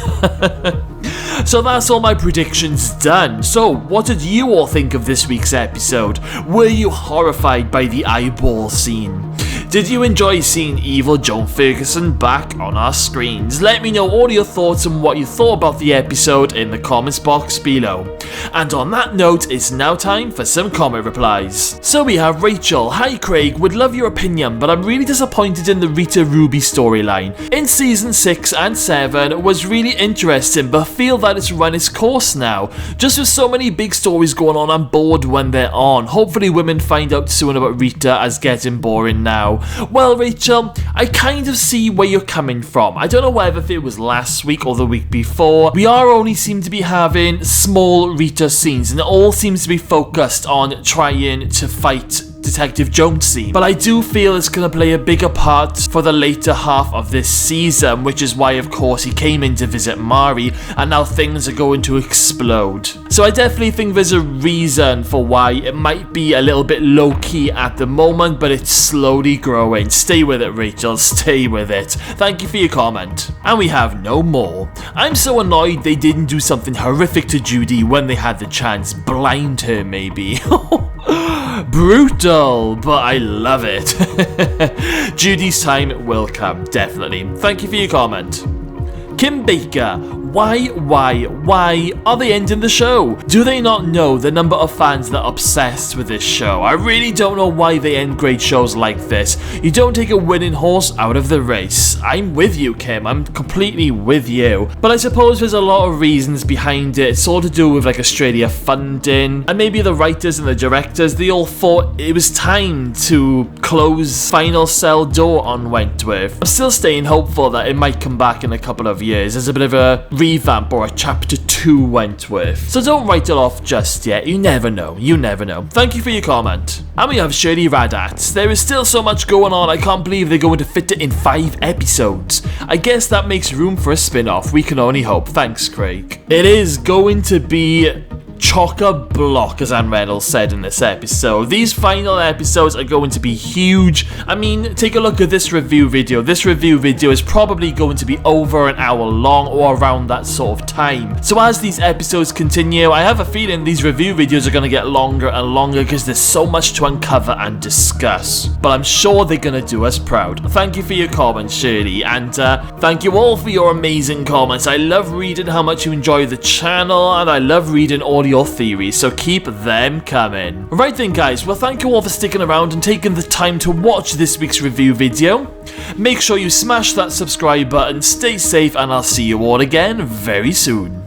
So that's all my predictions done. So what did you all think of this week's episode? Were you horrified by the eyeball scene? Did you enjoy seeing evil Joan Ferguson back on our screens? Let me know all your thoughts and what you thought about the episode in the comments box below. And on that note, it's now time for some comment replies. So we have Rachel. Hi Craig, would love your opinion, but I'm really disappointed in the Rita Ruby storyline. In season 6 and 7 was really interesting, but feel that it's run its course now. Just with so many big stories going on, I'm bored when they're on. Hopefully women find out soon about Rita as getting boring now. Well Rachel, I kind of see where you're coming from. I don't know whether if it was last week or the week before. We only seem to be having small Rita scenes, and it all seems to be focused on trying to fight Detective Jonesy. But I do feel it's going to play a bigger part for the later half of this season, which is why of course he came in to visit Mari, and now things are going to explode. So I definitely think there's a reason for why it might be a little bit low-key at the moment, but it's slowly growing. Stay with it Rachel, stay with it. Thank you for your comment. And we have no more. I'm so annoyed they didn't do something horrific to Judy when they had the chance. Blind her maybe. Brutal, but I love it. Judy's time will come, definitely. Thank you for your comment. Kim Baker, why are they ending the show? Do they not know the number of fans that are obsessed with this show? I really don't know why they end great shows like this. You don't take a winning horse out of the race. I'm with you, Kim. I'm completely with you. But I suppose there's a lot of reasons behind it. It's all to do with like Australia funding, and maybe the writers and the directors, they all thought it was time to close final cell door on Wentworth. I'm still staying hopeful that it might come back in a couple of years as a bit of a revamp or a chapter 2 Wentworth. So don't write it off just yet. You never know. You never know. Thank you for your comment. And we have Shirley Radat. There is still so much going on. I can't believe they're going to fit it in 5 episodes. I guess that makes room for a spin-off. We can only hope. Thanks, Craig. It is going to be chock-a-block, as Anne Reynolds said in this episode. These final episodes are going to be huge. I mean, take a look at this review video. This review video is probably going to be over an hour long or around that sort of time. So as these episodes continue, I have a feeling these review videos are going to get longer and longer because there's so much to uncover and discuss. But I'm sure they're going to do us proud. Thank you for your comments, Shirley, and thank you all for your amazing comments. I love reading how much you enjoy the channel, and I love reading all your theories, so keep them coming. Right then, guys, well, thank you all for sticking around and taking the time to watch this week's review video. Make sure you smash that subscribe button, stay safe, and I'll see you all again very soon.